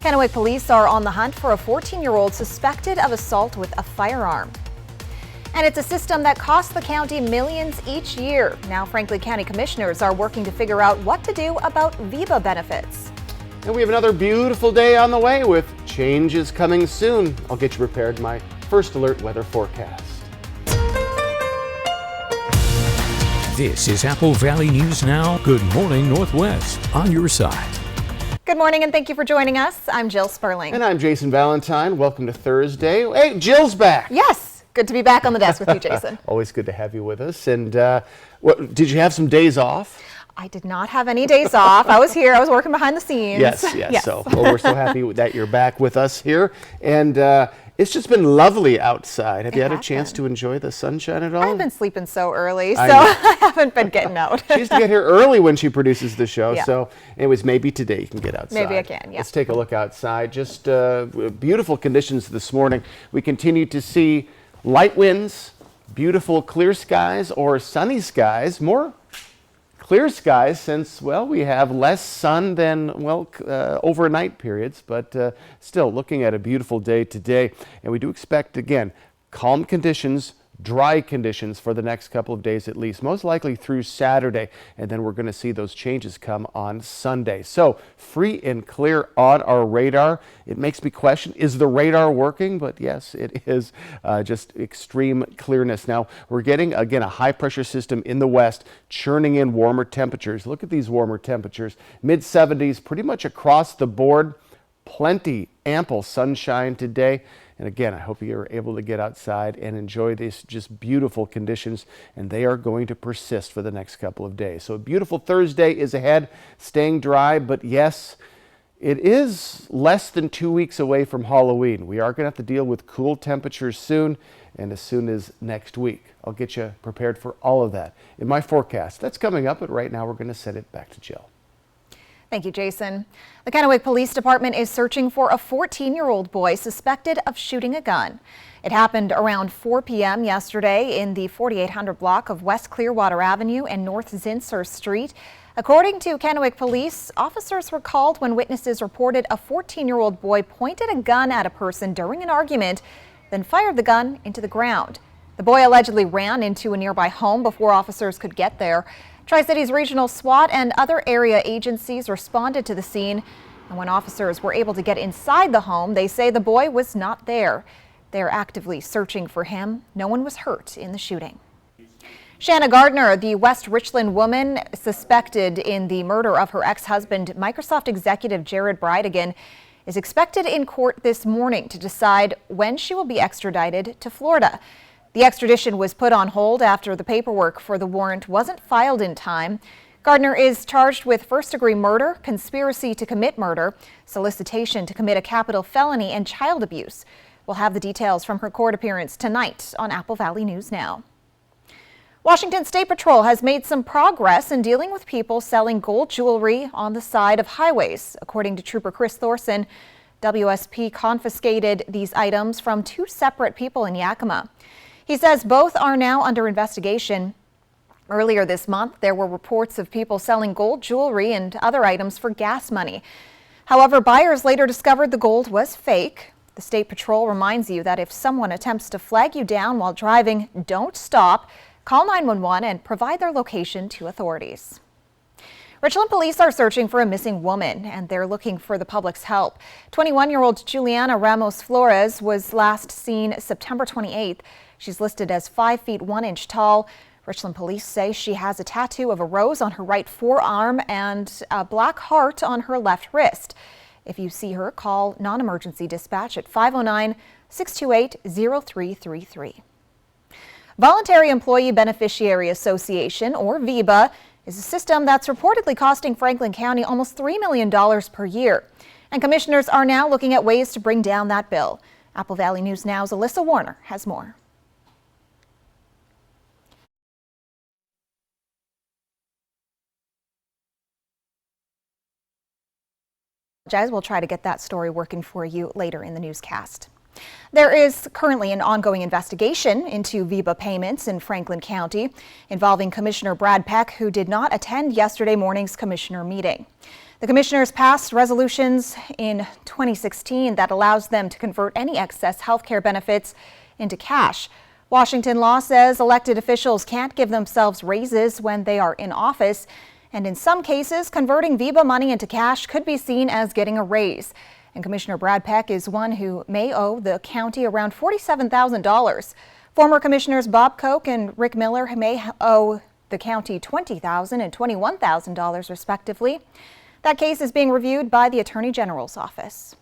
Kennewick police are on the hunt for a 14-year-old suspected of assault with a firearm. And it's a system that costs the county millions each year. Now Franklin County commissioners are working to figure out what to do about VEBA benefits. And we have another beautiful day on the way with changes coming soon. I'll get you prepared my first alert weather forecast. This is Apple Valley News Now. Good morning, Northwest, on your side. Good morning and thank you for joining us. I'm Jill Sperling. And I'm Jason Valentine. Welcome to Thursday. Hey, Jill's back. Yes, good to be back on the desk with you, Jason. Always good to have you with us. And did you have some days off? I did not have any days off. I was here. I was working behind the scenes. Yes. So we're so happy that you're back with us here. And it's just been lovely outside. Have you had a chance to enjoy the sunshine at all? I've been sleeping so early, so I haven't been getting out. She used to get here early when she produces the show. Yeah. So anyways, maybe today you can get outside. Maybe I can, yeah. Let's take a look outside. Just beautiful conditions this morning. We continue to see light winds, beautiful clear skies or sunny skies, more clear skies since, well, we have less sun than, well, overnight periods, but still looking at a beautiful day today. And we do expect, again, calm conditions, dry conditions for the next couple of days at least, most likely through Saturday. And then we're going to see those changes come on Sunday. So free and clear on our radar. It makes me question, is the radar working? But yes, it is just extreme clearness. Now we're getting, again, a high pressure system in the west churning in warmer temperatures. Look at these warmer temperatures, mid 70s pretty much across the board. Plenty, ample sunshine today. And again, I hope you're able to get outside and enjoy these just beautiful conditions, and they are going to persist for the next couple of days. So a beautiful Thursday is ahead, staying dry, but yes, it is less than 2 weeks away from Halloween. We are going to have to deal with cool temperatures soon, and as soon as next week. I'll get you prepared for all of that in my forecast. That's coming up, but right now we're going to send it back to Jill. Thank you, Jason. The Kennewick Police Department is searching for a 14-year-old boy suspected of shooting a gun. It happened around 4 p.m. yesterday in the 4800 block of West Clearwater Avenue and North Zinsser Street. According to Kennewick Police, officers were called when witnesses reported a 14-year-old boy pointed a gun at a person during an argument, then fired the gun into the ground. The boy allegedly ran into a nearby home before officers could get there. Tri-Cities Regional SWAT and other area agencies responded to the scene, and when officers were able to get inside the home, they say the boy was not there. They're actively searching for him. No one was hurt in the shooting. Shanna Gardner, the West Richland woman suspected in the murder of her ex-husband, Microsoft executive Jared Bridegan, is expected in court this morning to decide when she will be extradited to Florida. The extradition was put on hold after the paperwork for the warrant wasn't filed in time. Gardner is charged with first-degree murder, conspiracy to commit murder, solicitation to commit a capital felony, and child abuse. We'll have the details from her court appearance tonight on Apple Valley News Now. Washington State Patrol has made some progress in dealing with people selling gold jewelry on the side of highways. According to Trooper Chris Thorson, WSP confiscated these items from 2 separate people in Yakima. He says both are now under investigation. Earlier this month, there were reports of people selling gold jewelry and other items for gas money. However, buyers later discovered the gold was fake. The State Patrol reminds you that if someone attempts to flag you down while driving, don't stop. Call 911 and provide their location to authorities. Richland police are searching for a missing woman, and they're looking for the public's help. 21-year-old Juliana Ramos Flores was last seen September 28th. She's listed as 5 feet 1 inch tall. Richland police say she has a tattoo of a rose on her right forearm and a black heart on her left wrist. If you see her, call non-emergency dispatch at 509-628-0333. Voluntary Employee Beneficiary Association, or VEBA, is a system that's reportedly costing Franklin County almost $3 million per year. And commissioners are now looking at ways to bring down that bill. Apple Valley News Now's Alyssa Warner has more. We'll try to get that story working for you later in the newscast. There is currently an ongoing investigation into VEBA payments in Franklin County involving Commissioner Brad Peck, who did not attend yesterday morning's commissioner meeting. The commissioners passed resolutions in 2016 that allows them to convert any excess health care benefits into cash. Washington law says elected officials can't give themselves raises when they are in office, and in some cases, converting VEBA money into cash could be seen as getting a raise. And Commissioner Brad Peck is one who may owe the county around $47,000. Former Commissioners Bob Koch and Rick Miller may owe the county $20,000 and $21,000 respectively. That case is being reviewed by the Attorney General's office.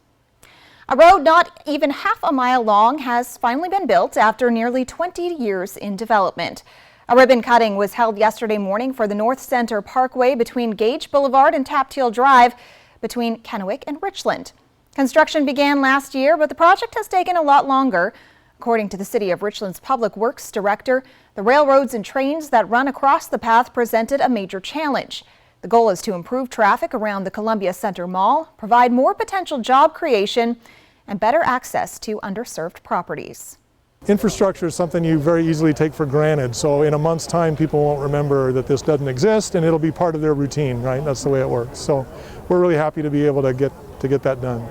A road not even half a mile long has finally been built after nearly 20 years in development. A ribbon cutting was held yesterday morning for the North Center Parkway between Gage Boulevard and Tapteal Drive between Kennewick and Richland. Construction began last year, but the project has taken a lot longer. According to the City of Richland's Public Works Director, the railroads and trains that run across the path presented a major challenge. The goal is to improve traffic around the Columbia Center Mall, provide more potential job creation, and better access to underserved properties. Infrastructure is something you very easily take for granted, so in a month's time people won't remember that this doesn't exist and it'll be part of their routine, right? That's the way it works. So we're really happy to be able to get that done.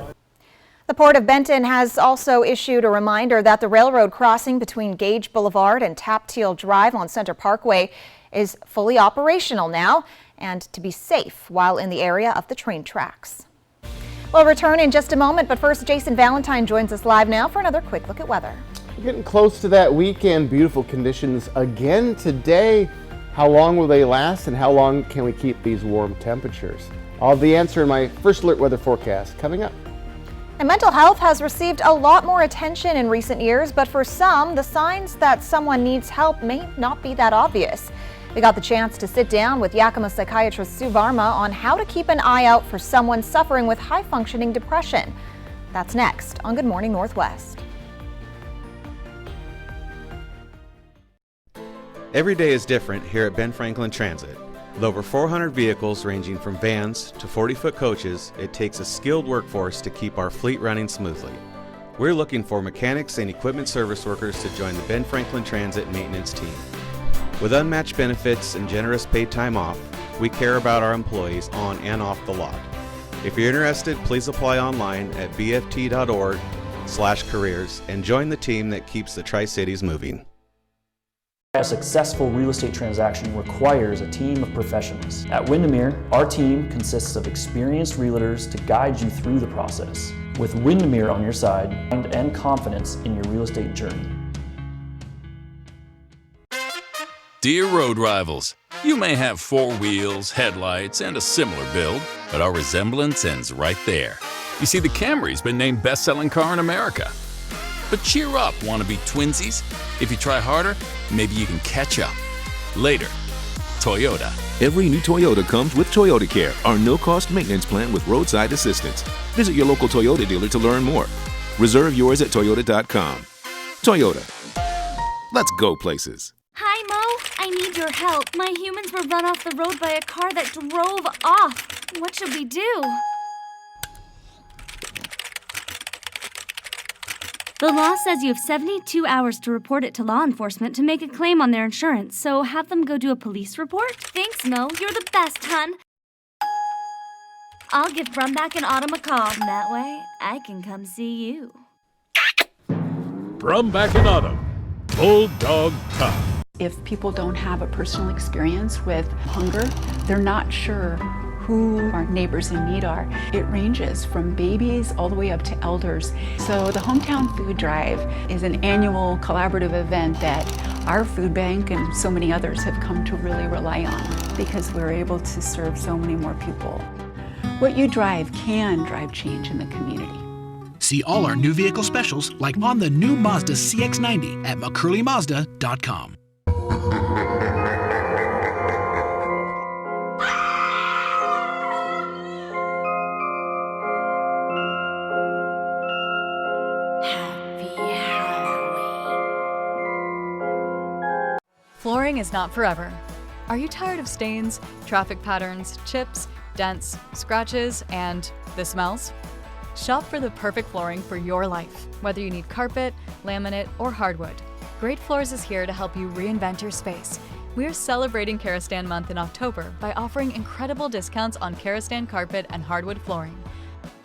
The Port of Benton has also issued a reminder that the railroad crossing between Gage Boulevard and Tapteal Drive on Center Parkway is fully operational now and to be safe while in the area of the train tracks. We'll return in just a moment, but first Jason Valentine joins us live now for another quick look at weather. We're getting close to that weekend. Beautiful conditions again today. How long will they last and how long can we keep these warm temperatures? I'll have the answer in my first alert weather forecast coming up. And mental health has received a lot more attention in recent years, but for some, the signs that someone needs help may not be that obvious. We got the chance to sit down with Yakima psychiatrist Sue Varma on how to keep an eye out for someone suffering with high-functioning depression. That's next on Good Morning Northwest. Every day is different here at Ben Franklin Transit. With over 400 vehicles ranging from vans to 40-foot coaches, it takes a skilled workforce to keep our fleet running smoothly. We're looking for mechanics and equipment service workers to join the Ben Franklin Transit maintenance team. With unmatched benefits and generous paid time off, we care about our employees on and off the lot. If you're interested, please apply online at bft.org/careers and join the team that keeps the Tri-Cities moving. A successful real estate transaction requires a team of professionals. At Windermere, our team consists of experienced realtors to guide you through the process. With Windermere on your side and confidence in your real estate journey. Dear road rivals, you may have four wheels, headlights, and a similar build, but our resemblance ends right there. You see, the Camry's been named best-selling car in America. But cheer up, wannabe twinsies. If you try harder, maybe you can catch up. Later, Toyota. Every new Toyota comes with Toyota Care, our no-cost maintenance plan with roadside assistance. Visit your local Toyota dealer to learn more. Reserve yours at Toyota.com. Toyota. Let's go places. Hi, Mo. I need your help. My humans were run off the road by a car that drove off. What should we do? The law says you have 72 hours to report it to law enforcement to make a claim on their insurance, so have them go do a police report? Thanks, Mo. You're the best, hun. I'll give Brumback and Autumn a call. That way, I can come see you. Brumback and Autumn, Bulldog Tough. If people don't have a personal experience with hunger, they're not sure who our neighbors in need are. It ranges from babies all the way up to elders. So the Hometown Food Drive is an annual collaborative event that our food bank and so many others have come to really rely on because we're able to serve so many more people. What you drive can drive change in the community. See all our new vehicle specials like on the new Mazda CX-90 at McCurleyMazda.com. Flooring is not forever. Are you tired of stains, traffic patterns, chips, dents, scratches, and the smells? Shop for the perfect flooring for your life, whether you need carpet, laminate, or hardwood. Great Floors is here to help you reinvent your space. We're celebrating Karastan Month in October by offering incredible discounts on Karastan carpet and hardwood flooring.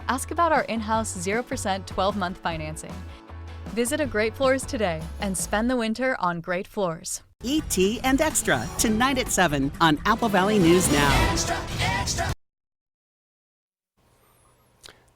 Ask about our in-house 0% 12-month financing. Visit a Great Floors today and spend the winter on great floors. E.T. and Extra, tonight at 7 on Apple Valley News Now. Extra, extra.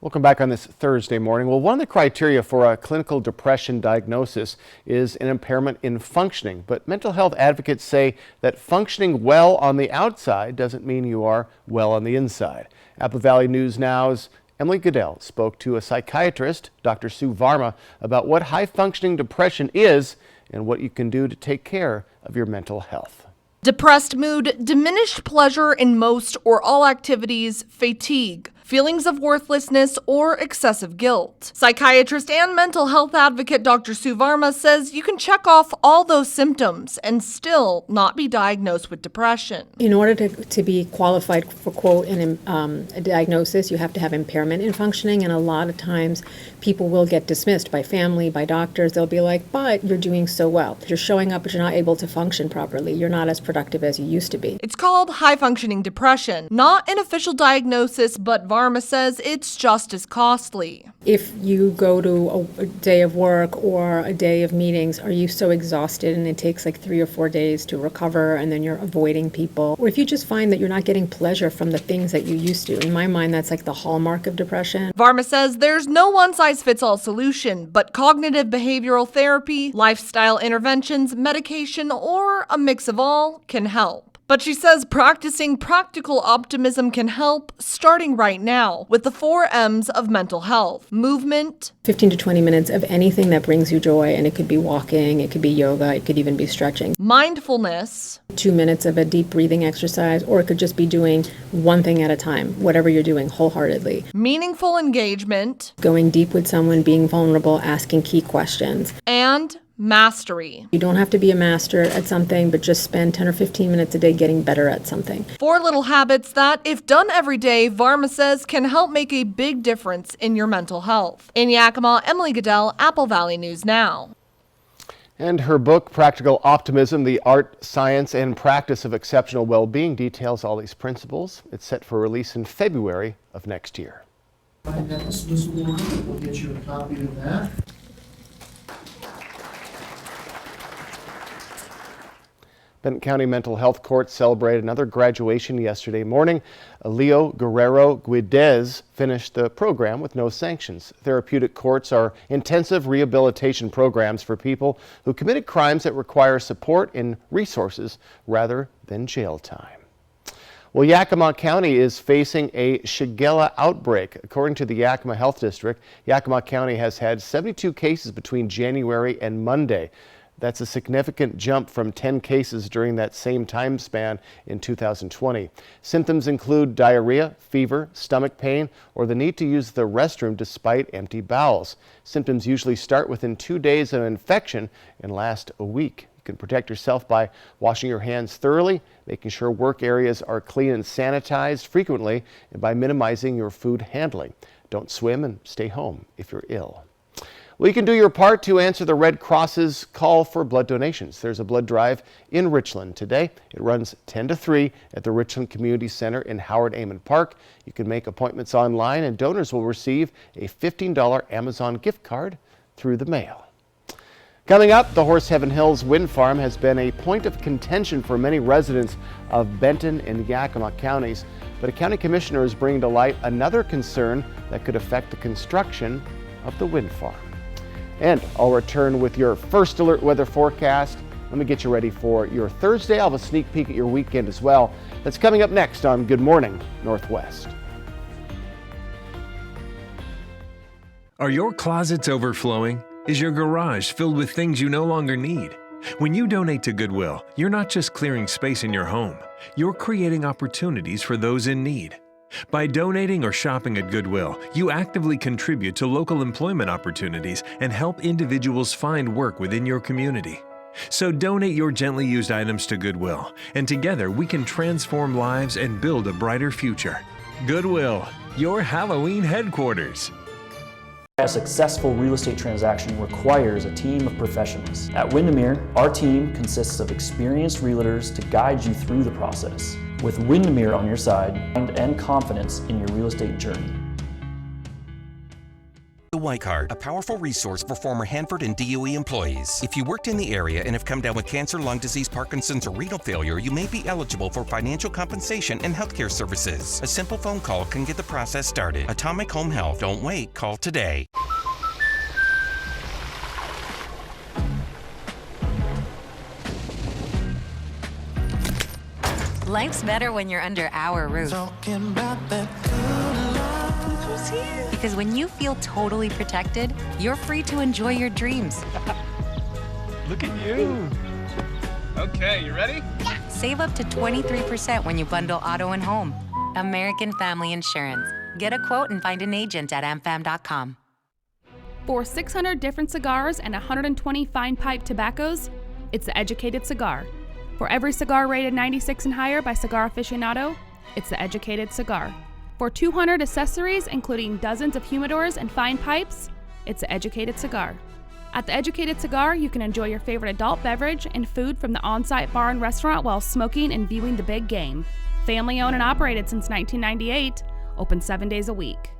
Welcome back on this Thursday morning. Well, one of the criteria for a clinical depression diagnosis is an impairment in functioning, but mental health advocates say that functioning well on the outside doesn't mean you are well on the inside. Apple Valley News Now's Emily Goodell spoke to a psychiatrist, Dr. Sue Varma, about what high-functioning depression is and what you can do to take care of your mental health. Depressed mood, diminished pleasure in most or all activities, fatigue, feelings of worthlessness, or excessive guilt. Psychiatrist and mental health advocate Dr. Sue Varma says you can check off all those symptoms and still not be diagnosed with depression. In order to be qualified for, quote, a diagnosis, you have to have impairment in functioning, and a lot of times people will get dismissed by family, by doctors. They'll be like, but you're doing so well. You're showing up, but you're not able to function properly. You're not as productive as you used to be. It's called high-functioning depression, not an official diagnosis, but Varma says it's just as costly. If you go to a day of work or a day of meetings, are you so exhausted and it takes like 3 or 4 days to recover and then you're avoiding people? Or if you just find that you're not getting pleasure from the things that you used to. In my mind, that's like the hallmark of depression. Varma says there's no one-size-fits-all solution, but cognitive behavioral therapy, lifestyle interventions, medication, or a mix of all can help. But she says practicing practical optimism can help, starting right now, with the 4 M's of mental health: movement, 15 to 20 minutes of anything that brings you joy, and it could be walking, it could be yoga, it could even be stretching. Mindfulness, 2 minutes of a deep breathing exercise, or it could just be doing one thing at a time, whatever you're doing wholeheartedly. meaningful engagement, Going deep with someone, being vulnerable, asking key questions. and mastery. You don't have to be a master at something, but just spend 10 or 15 minutes a day getting better at something. 4 little habits that, if done every day, Varma says can help make a big difference in your mental health. In Yakima, Emily Goodell, Apple Valley News Now. And her book, Practical Optimism, The Art, Science, and Practice of Exceptional Well-Being, details all these principles. It's set for release in February of next year. Find that dismissal order. We'll get you a copy of that. Benton County Mental Health Court celebrated another graduation yesterday morning. Leo Guerrero Guidez finished the program with no sanctions. Therapeutic courts are intensive rehabilitation programs for people who committed crimes that require support and resources rather than jail time. Well, Yakima County is facing a Shigella outbreak. According to the Yakima Health District, Yakima County has had 72 cases between January and Monday. That's a significant jump from 10 cases during that same time span in 2020. Symptoms include diarrhea, fever, stomach pain, or the need to use the restroom despite empty bowels. Symptoms usually start within 2 days of infection and last a week. You can protect yourself by washing your hands thoroughly, making sure work areas are clean and sanitized frequently, and by minimizing your food handling. Don't swim and stay home if you're ill. Well, you can do your part to answer the Red Cross's call for blood donations. There's a blood drive in Richland today. It runs 10 to 3 at the Richland Community Center in Howard Amon Park. You can make appointments online, and donors will receive a $15 Amazon gift card through the mail. Coming up, the Horse Heaven Hills Wind Farm has been a point of contention for many residents of Benton and Yakima counties, but a county commissioner is bringing to light another concern that could affect the construction of the wind farm. And I'll return with your first alert weather forecast. Let me get you ready for your Thursday. I'll have a sneak peek at your weekend as well. That's coming up next on Good Morning Northwest. Are your closets overflowing? Is your garage filled with things you no longer need? When you donate to Goodwill, you're not just clearing space in your home, you're creating opportunities for those in need. By donating or shopping at Goodwill, you actively contribute to local employment opportunities and help individuals find work within your community. So donate your gently used items to Goodwill, and together we can transform lives and build a brighter future. Goodwill, your Halloween headquarters. A successful real estate transaction requires a team of professionals. At Windermere, our team consists of experienced realtors to guide you through the process. With Windermere on your side and confidence in your real estate journey. The White Card, a powerful resource for former Hanford and DOE employees. If you worked in the area and have come down with cancer, lung disease, Parkinson's, or renal failure, you may be eligible for financial compensation and healthcare services. A simple phone call can get the process started. Atomic Home Health. Don't wait. Call today. Life's better when you're under our roof. Who's here? Because when you feel totally protected, you're free to enjoy your dreams. Look at you. Okay, you ready? Yeah. Save up to 23% when you bundle auto and home. American Family Insurance. Get a quote and find an agent at amfam.com. For 600 different cigars and 120 fine pipe tobaccos, it's the Educated Cigar. For every cigar rated 96 and higher by Cigar Aficionado, it's the Educated Cigar. For 200 accessories, including dozens of humidors and fine pipes, it's the Educated Cigar. At the Educated Cigar, you can enjoy your favorite adult beverage and food from the on-site bar and restaurant while smoking and viewing the big game. Family owned and operated since 1998, open 7 days a week.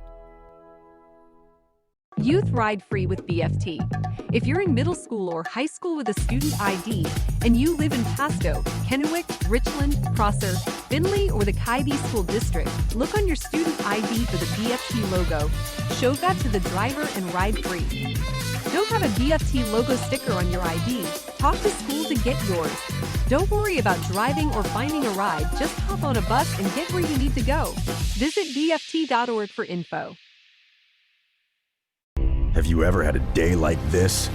Youth ride free with BFT. If you're in middle school or high school with a student ID and you live in Pasco, Kennewick, Richland, Prosser, Findlay, or the Kybee School District, look on your student ID for the BFT logo. Show that to the driver and ride free. Don't have a BFT logo sticker on your ID? Talk to school to get yours. Don't worry about driving or finding a ride. Just hop on a bus and get where you need to go. Visit BFT.org for info. Have you ever had a day like this?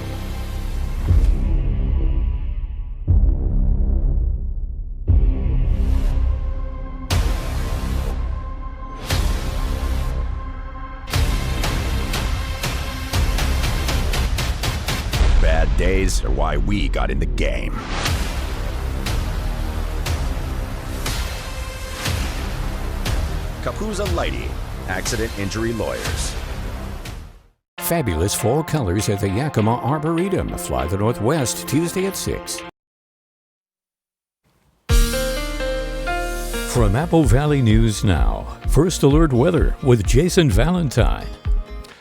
Bad days are why we got in the game. Capuzza Lighty, Accident Injury Lawyers. Fabulous fall colors at the Yakima Arboretum. Fly the Northwest Tuesday at 6. From Apple Valley News Now, First Alert Weather with Jason Valentine.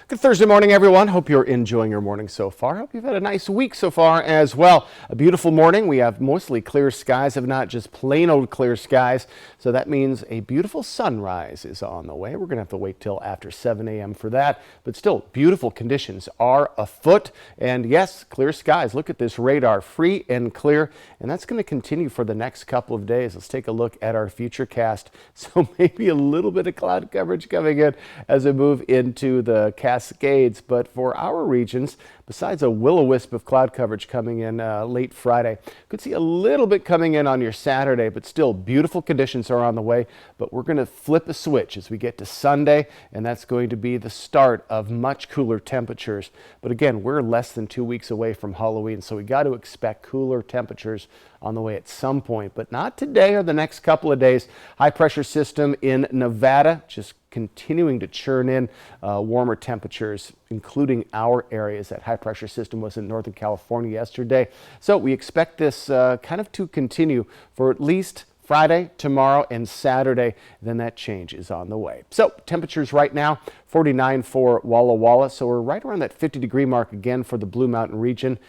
Good Thursday morning, everyone. Hope you're enjoying your morning so far. Hope you've had a nice week so far as well. A beautiful morning. We have mostly clear skies, if not just plain old clear skies. So that means a beautiful sunrise is on the way. We're going to have to wait till after 7 a.m. for that. But still, beautiful conditions are afoot. And yes, clear skies. Look at this radar, free and clear. And that's going to continue for the next couple of days. Let's take a look at our futurecast. So maybe a little bit of cloud coverage coming in as we move into the Cascades, but for our regions, besides a will-o-wisp of cloud coverage coming in late Friday, could see a little bit coming in on your Saturday, but still beautiful conditions are on the way. But we're going to flip a switch as we get to Sunday, and that's going to be the start of much cooler temperatures. But again, we're less than 2 weeks away from Halloween, so we got to expect cooler temperatures on the way at some point, but not today or the next couple of days. High pressure system in Nevada just continuing to churn in warmer temperatures, including our areas. That high pressure system was in Northern California yesterday. So we expect this kind of to continue for at least Friday, tomorrow, and Saturday. Then that change is on the way. So temperatures right now, 49 for Walla Walla. So we're right around that 50-degree mark again for the Blue Mountain region.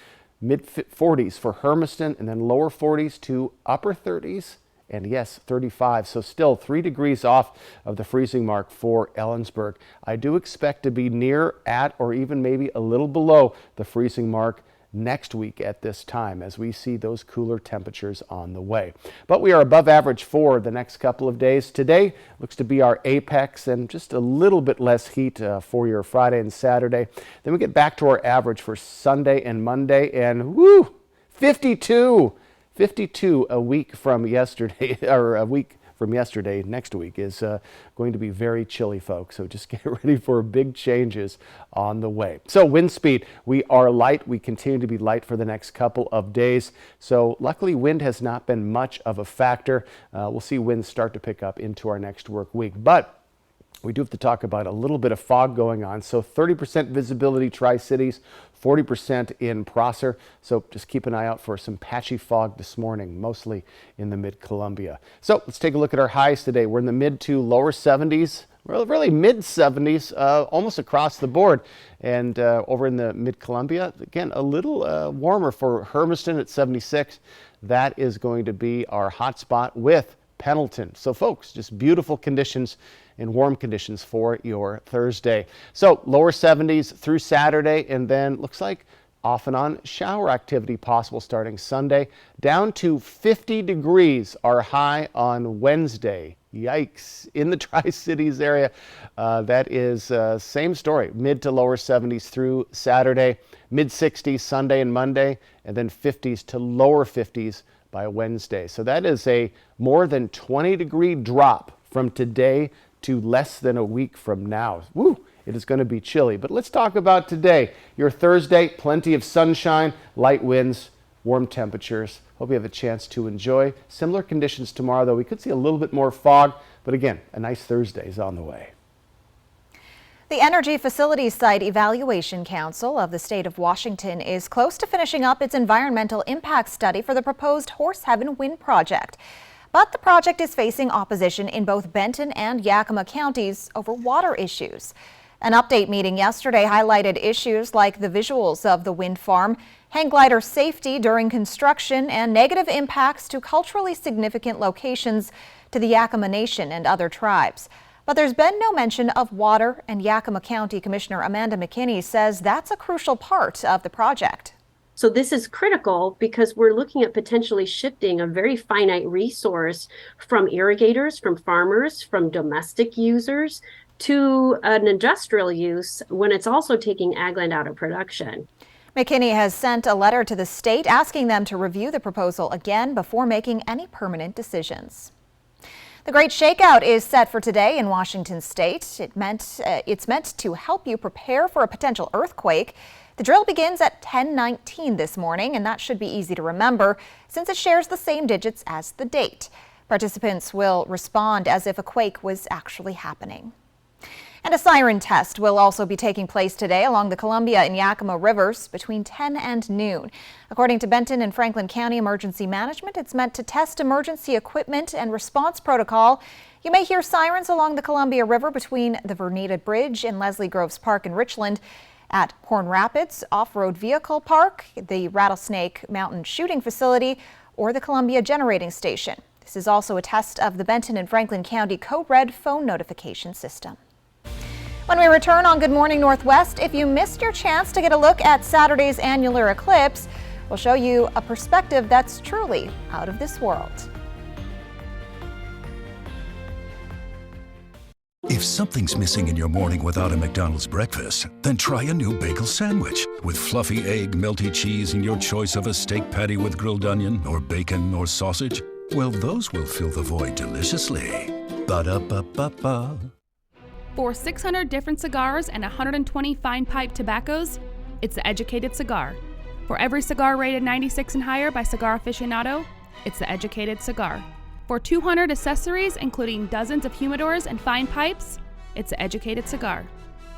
Mid-40s for Hermiston, and then lower 40s to upper 30s. And yes, 35, so still 3 degrees off of the freezing mark for Ellensburg. I do expect to be near, at, or even maybe a little below the freezing mark next week at this time as we see those cooler temperatures on the way. But we are above average for the next couple of days. Today looks to be our apex and just a little bit less heat for your Friday and Saturday. Then we get back to our average for Sunday and Monday, and woo, 52 a week from yesterday, or a week from yesterday, next week is going to be very chilly, folks. So just get ready for big changes on the way. So wind speed, we are light. We continue to be light for the next couple of days. So luckily, wind has not been much of a factor. We'll see winds start to pick up into our next work week. But we do have to talk about a little bit of fog going on. So 30% visibility Tri-Cities, 40% in Prosser. So just keep an eye out for some patchy fog this morning, mostly in the mid-Columbia. So let's take a look at our highs today. We're in the mid to lower 70s. Really mid 70s, almost across the board. And over in the mid-Columbia, again, a little warmer for Hermiston at 76. That is going to be our hot spot with Pendleton. So folks, just beautiful conditions and warm conditions for your Thursday. So lower 70s through Saturday, and then looks like off and on shower activity possible starting Sunday. Down to 50 degrees, our high on Wednesday. Yikes, in the Tri-Cities area. That is same story, mid to lower 70s through Saturday, mid 60s Sunday and Monday, and then 50s to lower 50s by Wednesday. So that is a more than 20-degree drop from today to less than a week from now. Woo, it is going to be chilly. But let's talk about today. Your Thursday, plenty of sunshine, light winds, warm temperatures. Hope you have a chance to enjoy. Similar conditions tomorrow, though. We could see a little bit more fog, but again, a nice Thursday is on the way. The Energy Facilities Site Evaluation Council of the state of Washington is close to finishing up its environmental impact study for the proposed Horse Heaven Wind project. But the project is facing opposition in both Benton and Yakima counties over water issues. An update meeting yesterday highlighted issues like the visuals of the wind farm, hang glider safety during construction, and negative impacts to culturally significant locations to the Yakima Nation and other tribes. But there's been no mention of water, and Yakima County Commissioner Amanda McKinney says that's a crucial part of the project. So this is critical because we're looking at potentially shifting a very finite resource from irrigators, from farmers, from domestic users to an industrial use when it's also taking ag land out of production. McKinney has sent a letter to the state asking them to review the proposal again before making any permanent decisions. The Great Shakeout is set for today in Washington state. It's meant to help you prepare for a potential earthquake. The drill begins at 10:19 this morning, and that should be easy to remember since it shares the same digits as the date. Participants will respond as if a quake was actually happening. And a siren test will also be taking place today along the Columbia and Yakima rivers between 10 and noon. According to Benton and Franklin County Emergency Management, it's meant to test emergency equipment and response protocol. You may hear sirens along the Columbia River between the Vernita Bridge and Leslie Groves Park in Richland, at Horn Rapids Off-Road Vehicle Park, the Rattlesnake Mountain Shooting Facility, or the Columbia Generating Station. This is also a test of the Benton and Franklin County Code Red phone notification system. When we return on Good Morning Northwest, if you missed your chance to get a look at Saturday's annular eclipse, we'll show you a perspective that's truly out of this world. If something's missing in your morning without a McDonald's breakfast, then try a new bagel sandwich with fluffy egg, melty cheese, and your choice of a steak patty with grilled onion or bacon or sausage. Well, those will fill the void deliciously. Ba-da-ba-ba-ba. For 600 different cigars and 120 fine pipe tobaccos, it's the Educated Cigar. For every cigar rated 96 and higher by Cigar Aficionado, it's the Educated Cigar. For 200 accessories, including dozens of humidors and fine pipes, it's the Educated Cigar.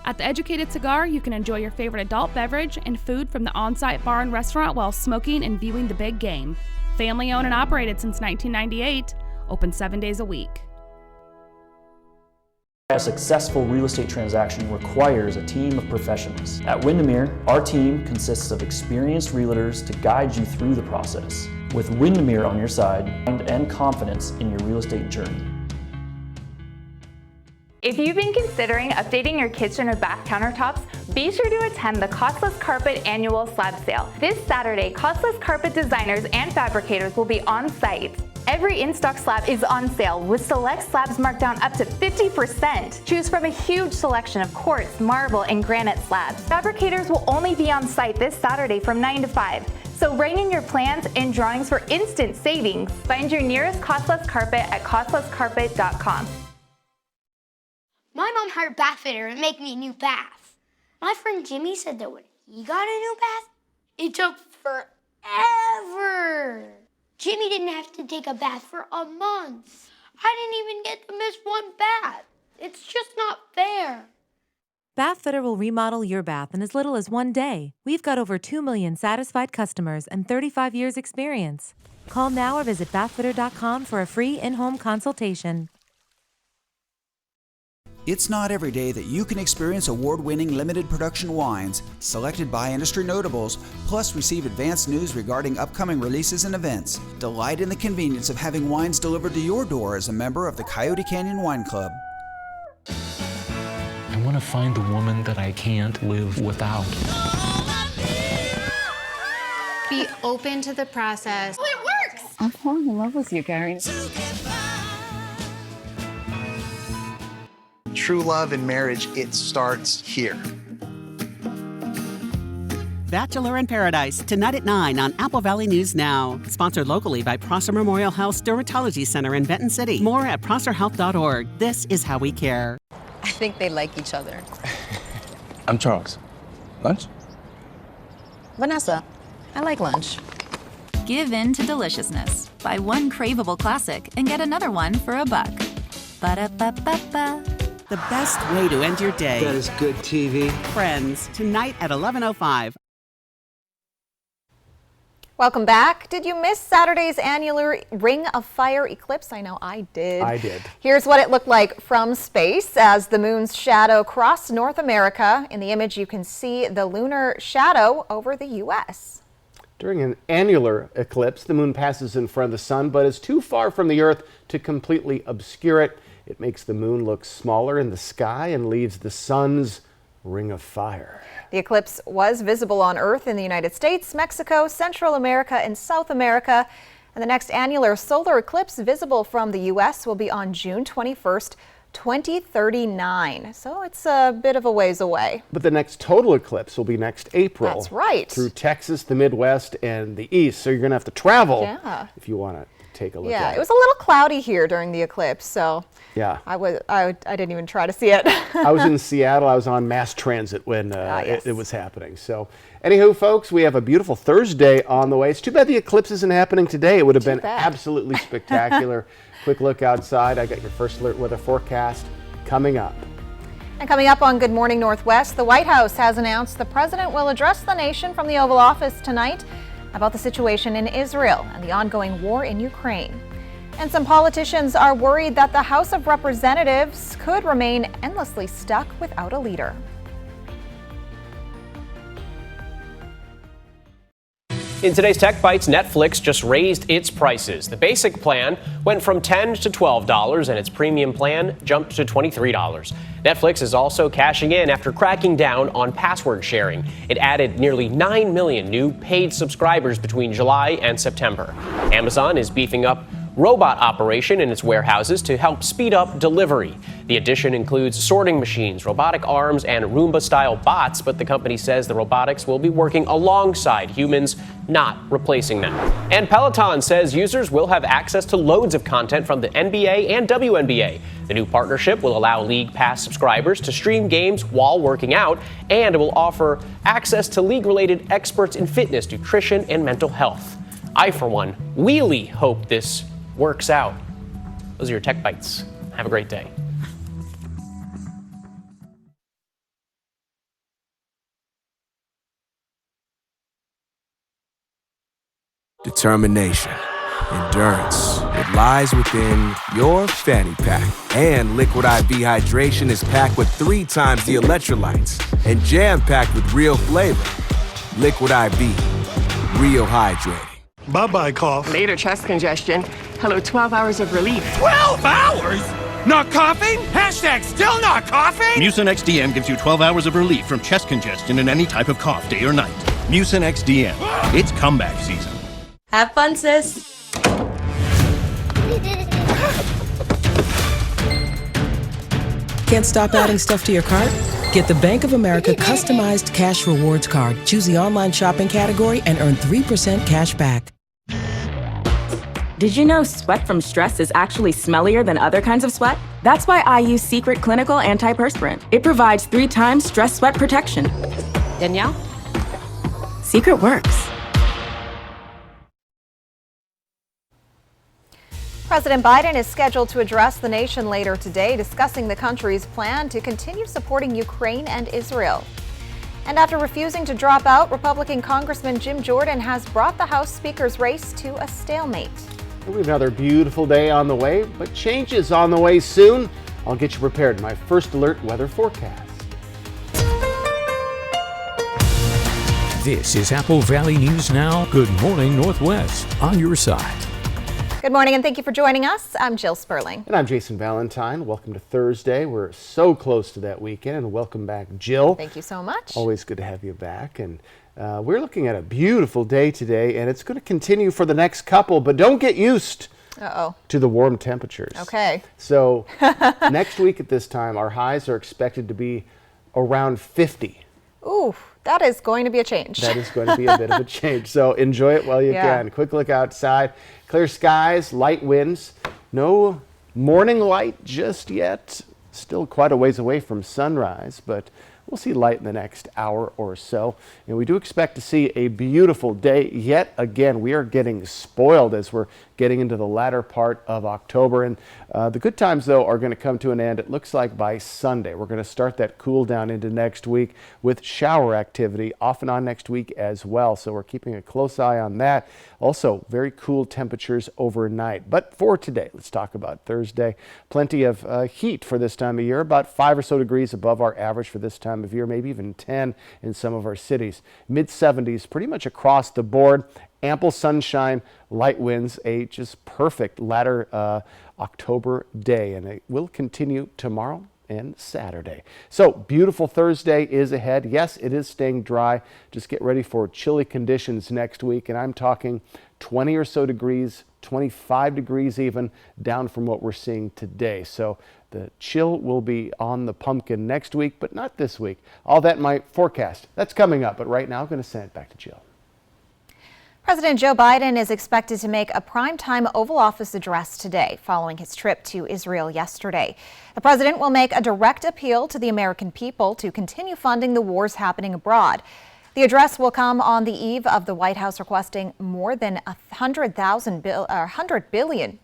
At the Educated Cigar, you can enjoy your favorite adult beverage and food from the on-site bar and restaurant while smoking and viewing the big game. Family owned and operated since 1998, open 7 days a week. A successful real estate transaction requires a team of professionals. At Windermere, our team consists of experienced realtors to guide you through the process. With Windermere on your side and confidence in your real estate journey. If you've been considering updating your kitchen or bath countertops, be sure to attend the Costless Carpet Annual Slab Sale. This Saturday, Costless Carpet designers and fabricators will be on site. Every in-stock slab is on sale, with select slabs marked down up to 50%. Choose from a huge selection of quartz, marble, and granite slabs. Fabricators will only be on site this Saturday from 9 to 5. So write in your plans and drawings for instant savings. Find your nearest Costless Carpet at costlesscarpet.com. My mom hired a bath fitter to make me a new bath. My friend Jimmy said that when he got a new bath, it took forever. Jimmy didn't have to take a bath for a month. I didn't even get to miss one bath. It's just not fair. Bathfitter will remodel your bath in as little as 1 day. We've got over 2 million satisfied customers and 35 years experience. Call now or visit bathfitter.com for a free in-home consultation. It's not every day that you can experience award-winning limited production wines selected by industry notables, plus receive advanced news regarding upcoming releases and events. Delight in the convenience of having wines delivered to your door as a member of the Coyote Canyon Wine Club. I want to find the woman that I can't live without. Be open to the process. Oh, it works! I'm falling in love with you, Gary. True love and marriage, it starts here. Bachelor in Paradise, tonight at 9 on Apple Valley News Now. Sponsored locally by Prosser Memorial Health Dermatology Center in Benton City. More at prosserhealth.org. This is how we care. I think they like each other. I'm Charles. Lunch? Vanessa, I like lunch. Give in to deliciousness. Buy one craveable classic and get another one for $1. Ba-da-ba-ba-ba. The best way to end your day. That is good TV. Friends, tonight at 11:05. Welcome back. Did you miss Saturday's annular Ring of Fire eclipse? I know I did. I did. Here's what it looked like from space as the moon's shadow crossed North America. In the image, you can see the lunar shadow over the U.S. During an annular eclipse, the moon passes in front of the sun, but is too far from the Earth to completely obscure it. It makes the moon look smaller in the sky and leaves the sun's ring of fire. The eclipse was visible on Earth in the United States, Mexico, Central America, and South America. And the next annular solar eclipse visible from the U.S. will be on June 21st, 2039. So it's a bit of a ways away. But the next total eclipse will be next April. That's right. Through Texas, the Midwest, and the East. So you're going to have to travel if you want to take a look at it. Yeah, it was a little cloudy here during the eclipse, so yeah, I didn't even try to see it. I was in Seattle. I was on mass transit when it was happening. So anywho, folks, we have a beautiful Thursday on the way. It's too bad the eclipse isn't happening today. It would have been absolutely spectacular. Quick look outside. I got your first alert weather forecast coming up. And coming up on Good Morning Northwest, the White House has announced the president will address the nation from the Oval Office tonight about the situation in Israel and the ongoing war in Ukraine. And some politicians are worried that the House of Representatives could remain endlessly stuck without a leader. In today's Tech Bites, Netflix just raised its prices. The basic plan went from $10 to $12, and its premium plan jumped to $23. Netflix is also cashing in after cracking down on password sharing. It added nearly 9 million new paid subscribers between July and September. Amazon is beefing up robot operation in its warehouses to help speed up delivery. The addition includes sorting machines, robotic arms, and Roomba-style bots, but the company says the robotics will be working alongside humans, not replacing them. And Peloton says users will have access to loads of content from the NBA and WNBA. The new partnership will allow League Pass subscribers to stream games while working out, and it will offer access to league-related experts in fitness, nutrition, and mental health. I, for one, really hope this works out. Those are your Tech Bites. Have a great day. Determination, endurance, it lies within your fanny pack. And Liquid IV Hydration is packed with 3 times the electrolytes and jam-packed with real flavor. Liquid IV, real hydrating. Bye-bye, cough. Later, chest congestion. Hello, 12 hours of relief. 12 hours? Not coughing? Hashtag still not coughing? Mucin XDM gives you 12 hours of relief from chest congestion and any type of cough, day or night. Mucin XDM. It's comeback season. Have fun, sis. Can't stop adding stuff to your cart? Get the Bank of America customized cash rewards card. Choose the online shopping category and earn 3% cash back. Did you know sweat from stress is actually smellier than other kinds of sweat? That's why I use Secret Clinical Antiperspirant. It provides 3 times stress sweat protection. Danielle? Secret works. President Biden is scheduled to address the nation later today, discussing the country's plan to continue supporting Ukraine and Israel. And after refusing to drop out, Republican Congressman Jim Jordan has brought the House Speaker's race to a stalemate. We have another beautiful day on the way, but changes on the way soon. I'll get you prepared in my first alert weather forecast. This is Apple Valley News Now. Good morning, Northwest, on your side. Good morning and thank you for joining us. I'm Jill Sperling. And I'm Jason Valentine. Welcome to Thursday. We're so close to that weekend, and welcome back, Jill. Thank you so much. Always good to have you back. And we're looking at a beautiful day today, and it's going to continue for the next couple, but don't get used to the warm temperatures. Okay. So next week at this time, our highs are expected to be around 50. Ooh, that is going to be a change. That is going to be a bit of a change. So enjoy it while you can. Quick look outside. Clear skies, light winds. No morning light just yet. Still quite a ways away from sunrise, but we'll see light in the next hour or so. And we do expect to see a beautiful day yet again. We are getting spoiled as we're getting into the latter part of October. And the good times, though, are going to come to an end, it looks like, by Sunday. We're going to start that cool down into next week with shower activity off and on next week as well. So we're keeping a close eye on that. Also, very cool temperatures overnight. But for today, let's talk about Thursday. Plenty of heat for this time of year, about 5 or so degrees above our average for this time of year, maybe even 10 in some of our cities. Mid-70s pretty much across the board. Ample sunshine, light winds, a just perfect latter October day, and it will continue tomorrow and Saturday. So beautiful Thursday is ahead. Yes, it is staying dry. Just get ready for chilly conditions next week, and I'm talking 20 or so degrees, 25 degrees even, down from what we're seeing today. So the chill will be on the pumpkin next week, but not this week. All that in my forecast. That's coming up, but right now I'm going to send it back to Jill. President Joe Biden is expected to make a primetime Oval Office address today following his trip to Israel yesterday. The president will make a direct appeal to the American people to continue funding the wars happening abroad. The address will come on the eve of the White House requesting more than $100 billion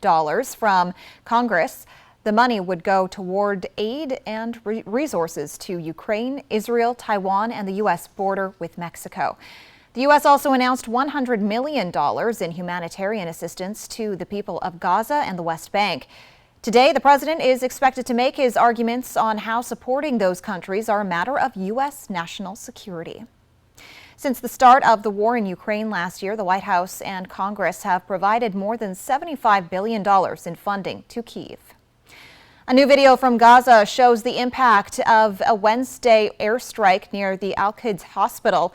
from Congress. The money would go toward aid and resources to Ukraine, Israel, Taiwan, and the U.S. border with Mexico. The U.S. also announced $100 million in humanitarian assistance to the people of Gaza and the West Bank. Today, the president is expected to make his arguments on how supporting those countries are a matter of U.S. national security. Since the start of the war in Ukraine last year, the White House and Congress have provided more than $75 billion in funding to Kyiv. A new video from Gaza shows the impact of a Wednesday airstrike near the Al-Quds hospital.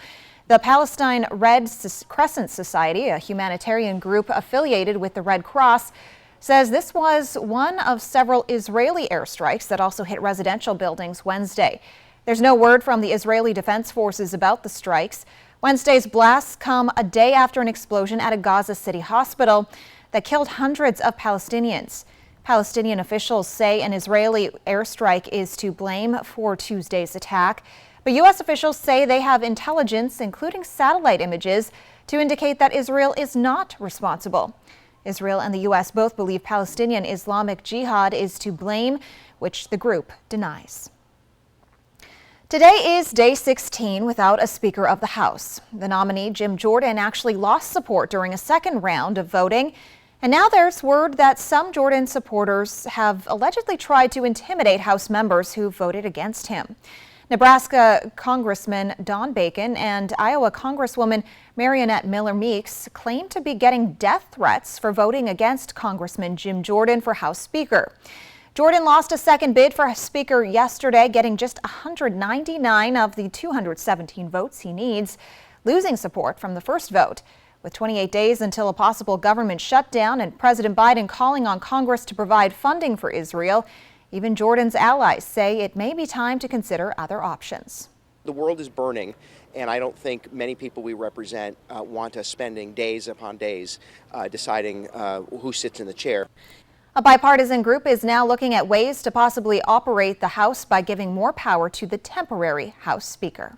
The Palestine Red Crescent Society, a humanitarian group affiliated with the Red Cross, says this was one of several Israeli airstrikes that also hit residential buildings Wednesday. There's no word from the Israeli Defense Forces about the strikes. Wednesday's blasts come a day after an explosion at a Gaza City hospital that killed hundreds of Palestinians. Palestinian officials say an Israeli airstrike is to blame for Tuesday's attack. But U.S. officials say they have intelligence, including satellite images, to indicate that Israel is not responsible. Israel and the U.S. both believe Palestinian Islamic Jihad is to blame, which the group denies. Today is day 16 without a Speaker of the House. The nominee, Jim Jordan, actually lost support during a second round of voting. And now there's word that some Jordan supporters have allegedly tried to intimidate House members who voted against him. Nebraska Congressman Don Bacon and Iowa Congresswoman Marionette Miller Meeks claim to be getting death threats for voting against Congressman Jim Jordan for House Speaker. Jordan lost a second bid for Speaker yesterday, getting just 199 of the 217 votes he needs, losing support from the first vote. With 28 days until a possible government shutdown and President Biden calling on Congress to provide funding for Israel, even Jordan's allies say it may be time to consider other options. The world is burning, and I don't think many people we represent want us spending days upon days deciding who sits in the chair. A bipartisan group is now looking at ways to possibly operate the House by giving more power to the temporary House Speaker.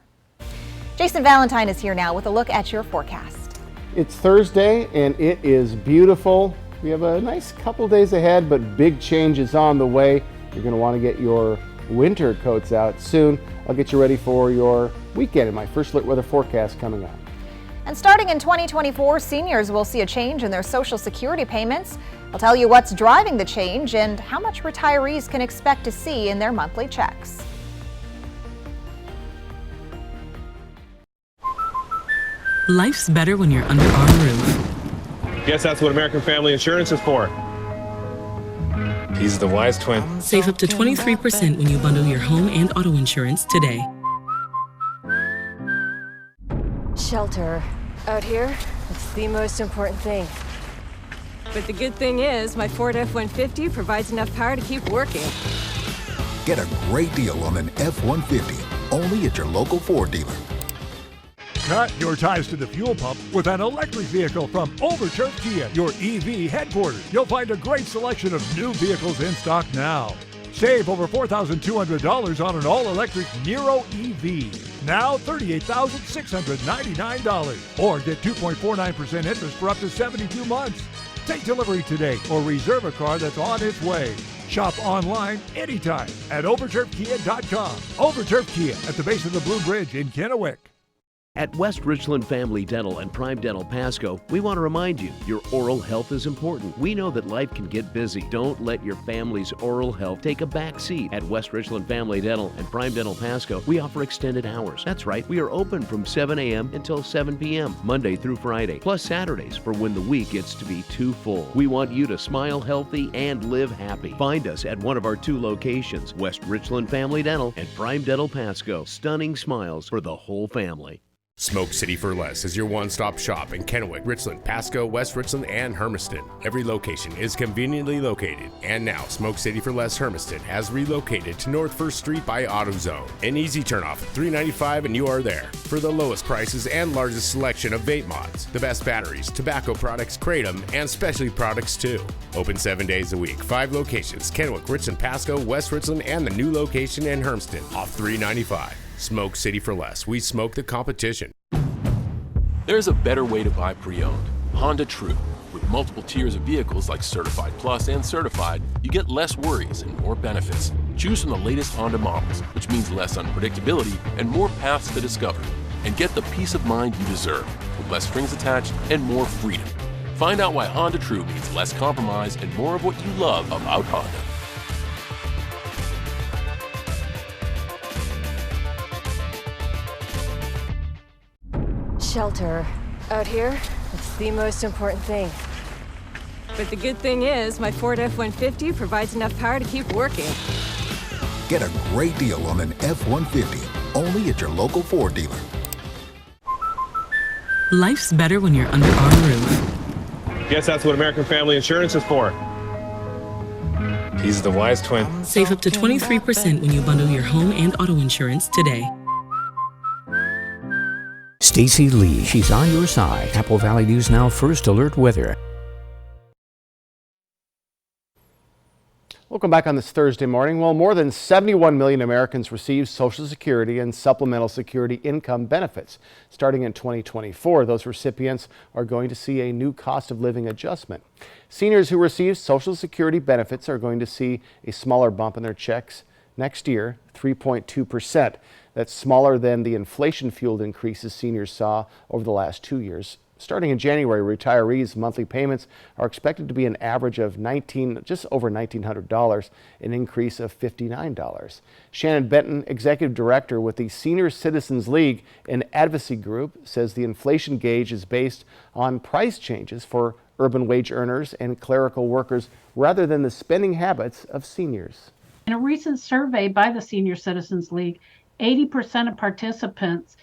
Jason Valentine is here now with a look at your forecast. It's Thursday, and it is beautiful. We have a nice couple days ahead, but big changes on the way. You're going to want to get your winter coats out soon. I'll get you ready for your weekend in my First Alert weather forecast coming up. And starting in 2024, seniors will see a change in their Social Security payments. I'll tell you what's driving the change and how much retirees can expect to see in their monthly checks. Life's better when you're under our roof. Guess that's what American Family Insurance is for. He's the wise twin. Save up to 23% when you bundle your home and auto insurance today. Shelter. Out here, it's the most important thing. But the good thing is, my Ford F-150 provides enough power to keep working. Get a great deal on an F-150, only at your local Ford dealer. Cut your ties to the fuel pump with an electric vehicle from Overturf Kia, your EV headquarters. You'll find a great selection of new vehicles in stock now. Save over $4,200 on an all-electric Nero EV. Now $38,699. Or get 2.49% interest for up to 72 months. Take delivery today or reserve a car that's on its way. Shop online anytime at overturfkia.com. Overturf Kia at the base of the Blue Bridge in Kennewick. At West Richland Family Dental and Prime Dental Pasco, we want to remind you, your oral health is important. We know that life can get busy. Don't let your family's oral health take a back seat. At West Richland Family Dental and Prime Dental Pasco, we offer extended hours. That's right, we are open from 7 a.m. until 7 p.m., Monday through Friday, plus Saturdays for when the week gets to be too full. We want you to smile healthy and live happy. Find us at one of our 2 locations, West Richland Family Dental and Prime Dental Pasco. Stunning smiles for the whole family. Smoke City for Less is your one-stop shop in Kennewick, Richland, Pasco, West Richland, and Hermiston. Every location is conveniently located. And now, Smoke City for Less Hermiston has relocated to North 1st Street by AutoZone. An easy turnoff, $3.95 and you are there. For the lowest prices and largest selection of vape mods, the best batteries, tobacco products, Kratom, and specialty products too. Open 7 days a week, 5 locations, Kennewick, Richland, Pasco, West Richland, and the new location in Hermiston, off $3.95. Smoke City for Less. We smoke the competition. There's a better way to buy pre-owned. Honda True. With multiple tiers of vehicles like Certified Plus and Certified, you get less worries and more benefits. Choose from the latest Honda models, which means less unpredictability and more paths to discover. And get the peace of mind you deserve, with less strings attached and more freedom. Find out why Honda True means less compromise and more of what you love about Honda. Shelter. Out here, it's the most important thing. But the good thing is, my Ford F-150 provides enough power to keep working. Get a great deal on an F-150, only at your local Ford dealer. Life's better when you're under our roof. Guess that's what American Family Insurance is for. He's the wise twin. Save up to 23% when you bundle your home and auto insurance today. Stacy Lee, she's on your side. Apple Valley News Now First Alert Weather. Welcome back on this Thursday morning. Well, more than 71 million Americans receive Social Security and Supplemental Security income benefits. Starting in 2024, those recipients are going to see a new cost of living adjustment. Seniors who receive Social Security benefits are going to see a smaller bump in their checks next year, 3.2%. That's smaller than the inflation-fueled increases seniors saw over the last 2 years. Starting in January, retirees' monthly payments are expected to be an average of just over $1,900, an increase of $59. Shannon Benton, Executive Director with the Senior Citizens League, an advocacy group, says the inflation gauge is based on price changes for urban wage earners and clerical workers rather than the spending habits of seniors. In a recent survey by the Senior Citizens League, 80% of participants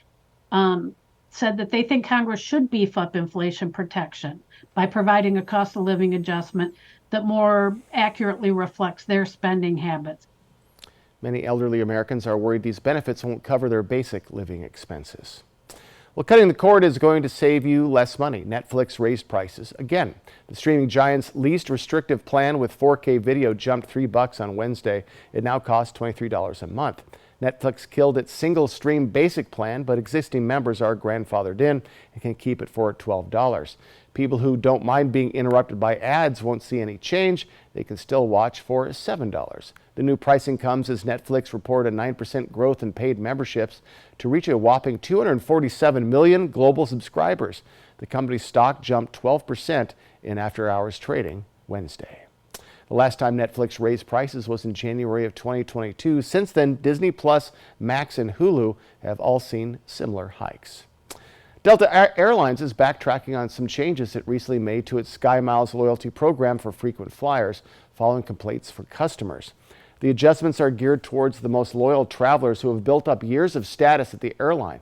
said that they think Congress should beef up inflation protection by providing a cost of living adjustment that more accurately reflects their spending habits. Many elderly Americans are worried these benefits won't cover their basic living expenses. Well, cutting the cord is going to save you less money. Netflix raised prices again. The streaming giant's least restrictive plan with 4K video jumped $3 on Wednesday. It now costs $23 a month. Netflix killed its single stream basic plan, but existing members are grandfathered in and can keep it for $12. People who don't mind being interrupted by ads won't see any change. They can still watch for $7. The new pricing comes as Netflix reported a 9% growth in paid memberships to reach a whopping 247 million global subscribers. The company's stock jumped 12% in after-hours trading Wednesday. The last time Netflix raised prices was in January of 2022. Since then, Disney Plus, Max, and Hulu have all seen similar hikes. Delta Airlines is backtracking on some changes it recently made to its SkyMiles loyalty program for frequent flyers, following complaints from customers. The adjustments are geared towards the most loyal travelers who have built up years of status at the airline.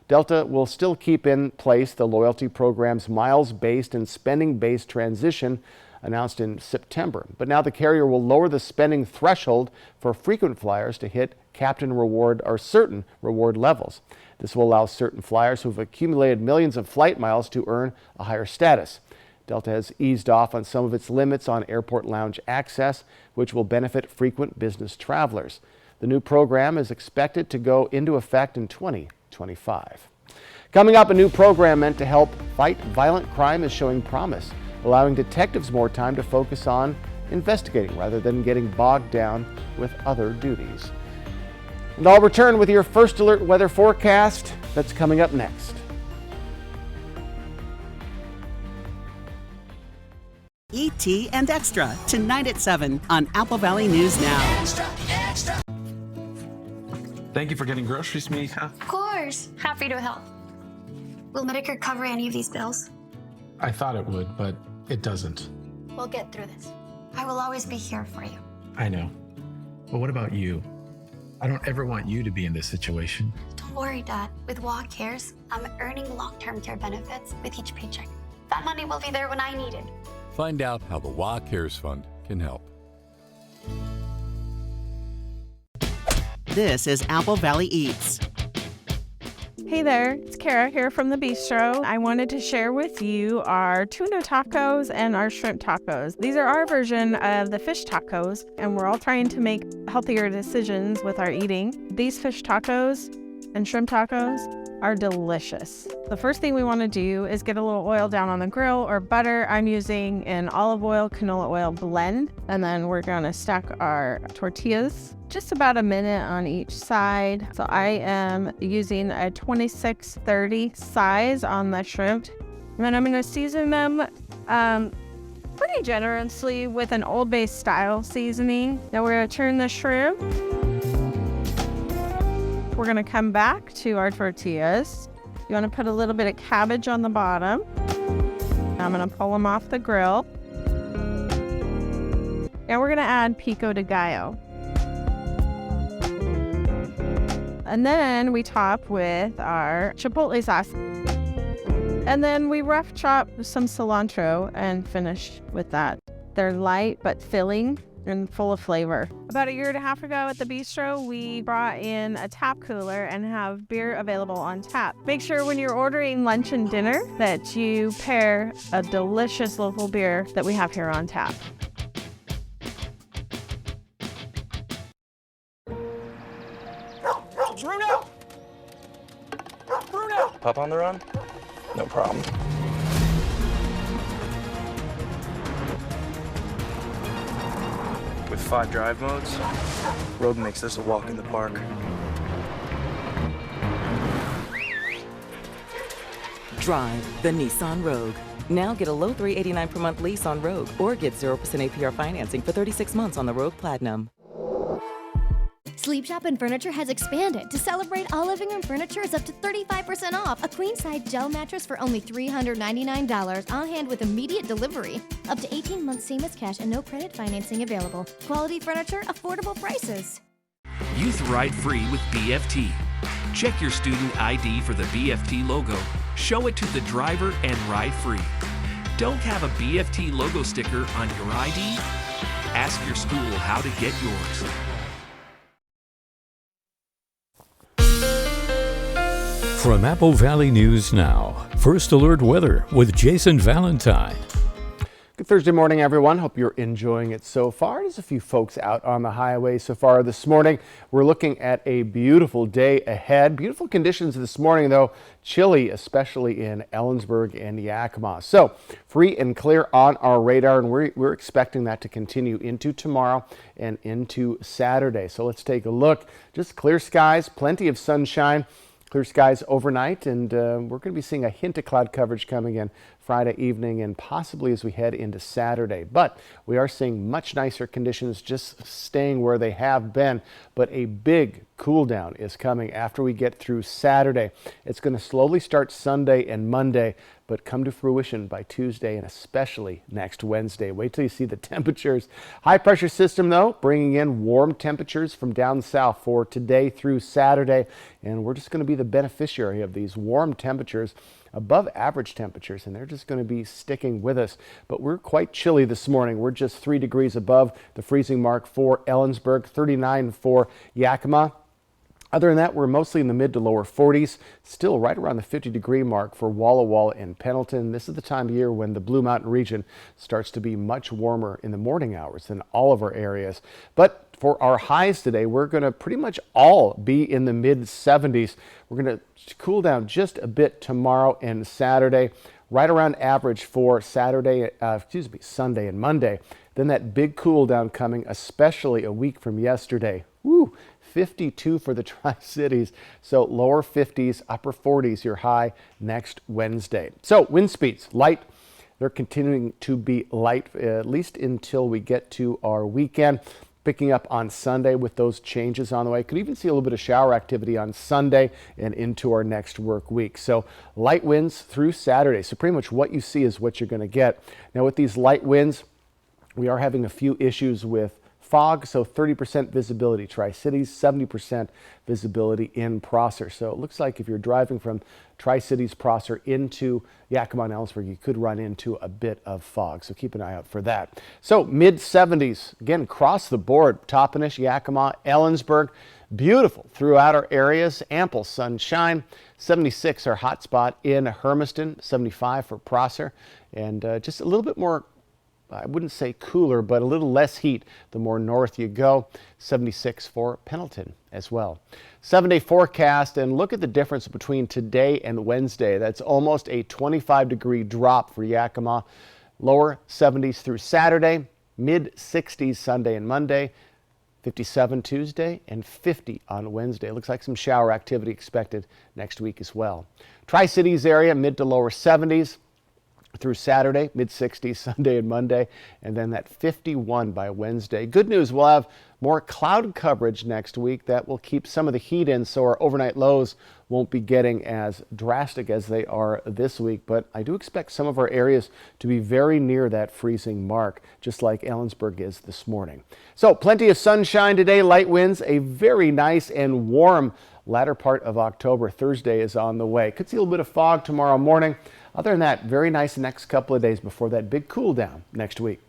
Delta will still keep in place the loyalty program's miles-based and spending-based transition announced in September. But now the carrier will lower the spending threshold for frequent flyers to hit Captain Reward or certain reward levels. This will allow certain flyers who have accumulated millions of flight miles to earn a higher status. Delta has eased off on some of its limits on airport lounge access, which will benefit frequent business travelers. The new program is expected to go into effect in 2025. Coming up, a new program meant to help fight violent crime is showing promise, allowing detectives more time to focus on investigating rather than getting bogged down with other duties. And I'll return with your first alert weather forecast that's coming up next. E.T. and Extra, tonight at 7 on Apple Valley News Now. Extra, extra. Thank you for getting groceries, Mika. Of course. Happy to help. Will Medicare cover any of these bills? I thought it would, but it doesn't. We'll get through this. I will always be here for you. I know. But what about you? I don't ever want you to be in this situation. Don't worry, Dad. With WA Cares, I'm earning long-term care benefits with each paycheck. That money will be there when I need it. Find out how the WA Cares Fund can help. This is Apple Valley Eats. Hey there, it's Kara here from the Bistro. I wanted to share with you our tuna tacos and our shrimp tacos. These are our version of the fish tacos, and we're all trying to make healthier decisions with our eating. These fish tacos and shrimp tacos are delicious. The first thing we want to do is get a little oil down on the grill or butter. I'm using an olive oil, canola oil blend, and then we're going to stack our tortillas just about a minute on each side. So I am using a 26-30 size on the shrimp. And then I'm going to season them pretty generously with an Old Bay style seasoning. Now we're going to turn the shrimp. We're going to come back to our tortillas. You want to put a little bit of cabbage on the bottom. I'm going to pull them off the grill. And we're going to add pico de gallo. And then we top with our chipotle sauce. And then we rough chop some cilantro and finish with that. They're light but filling and full of flavor. About 1.5 years ago at the Bistro, we brought in a tap cooler and have beer available on tap. Make sure when you're ordering lunch and dinner that you pair a delicious local beer that we have here on tap. Bruno! Bruno! Pup on the run? No problem. With 5 drive modes, Rogue makes this a walk in the park. Drive the Nissan Rogue. Now get a low $389 per month lease on Rogue or get 0% APR financing for 36 months on the Rogue Platinum. Sleep Shop and Furniture has expanded. To celebrate, all living room furniture is up to 35% off. A queen-size gel mattress for only $399 on hand with immediate delivery. Up to 18 months seamless cash and no credit financing available. Quality furniture, affordable prices. Youth ride free with BFT. Check your student ID for the BFT logo. Show it to the driver and ride free. Don't have a BFT logo sticker on your ID? Ask your school how to get yours. From Apple Valley News Now, First Alert Weather with Jason Valentine. Good Thursday morning, everyone. Hope you're enjoying it so far. There's a few folks out on the highway so far this morning. We're looking at a beautiful day ahead. Beautiful conditions this morning, though. Chilly, especially in Ellensburg and Yakima. So free and clear on our radar, and we're expecting that to continue into tomorrow and into Saturday. So let's take a look. Just clear skies, plenty of sunshine. Clear skies overnight, and we're going to be seeing a hint of cloud coverage coming in Friday evening and possibly as we head into Saturday. But we are seeing much nicer conditions just staying where they have been. But a big cool down is coming after we get through Saturday. It's going to slowly start Sunday and Monday, but come to fruition by Tuesday and especially next Wednesday. Wait till you see the temperatures. High pressure system, though, bringing in warm temperatures from down south for today through Saturday. And we're just going to be the beneficiary of these warm temperatures, above average temperatures, and they're just going to be sticking with us. But we're quite chilly this morning. We're just 3 degrees above the freezing mark for Ellensburg, 39 for Yakima. Other than that, we're mostly in the mid to lower 40s, still right around the 50-degree mark for Walla Walla and Pendleton. This is the time of year when the Blue Mountain region starts to be much warmer in the morning hours than all of our areas. But for our highs today, we're going to pretty much all be in the mid 70s. We're going to cool down just a bit tomorrow and Saturday, right around average for Sunday and Monday. Then that big cool down coming, especially a week from yesterday. Woo! 52 for the Tri-Cities, so lower 50s, upper 40s your high next Wednesday. So wind speeds, light. They're continuing to be light, at least until we get to our weekend. Picking up on Sunday with those changes on the way. Could even see a little bit of shower activity on Sunday and into our next work week. So light winds through Saturday. So pretty much what you see is what you're going to get. Now with these light winds, we are having a few issues with fog, so 30% visibility Tri-Cities, 70% visibility in Prosser. So it looks like if you're driving from Tri-Cities Prosser into Yakima and Ellensburg, you could run into a bit of fog. So keep an eye out for that. So mid 70s, again, across the board, Toppenish, Yakima, Ellensburg, beautiful throughout our areas, ample sunshine. 76 our hot spot in Hermiston, 75 for Prosser, and just a little bit more, I wouldn't say cooler, but a little less heat the more north you go. 76 for Pendleton as well. 7-day forecast, and look at the difference between today and Wednesday. That's almost a 25-degree drop for Yakima. Lower 70s through Saturday, mid 60s Sunday and Monday, 57 Tuesday, and 50 on Wednesday. Looks like some shower activity expected next week as well. Tri-Cities area, mid to lower 70s. Through Saturday, mid-60s Sunday and Monday, and then that 51 by Wednesday. Good news, we'll have more cloud coverage next week that will keep some of the heat in, so our overnight lows won't be getting as drastic as they are this week. But I do expect some of our areas to be very near that freezing mark, just like Ellensburg is this morning. So plenty of sunshine today, light winds, a very nice and warm latter part of October. Thursday is on the way. Could see a little bit of fog tomorrow morning. Other than that, very nice the next couple of days before that big cool down next week.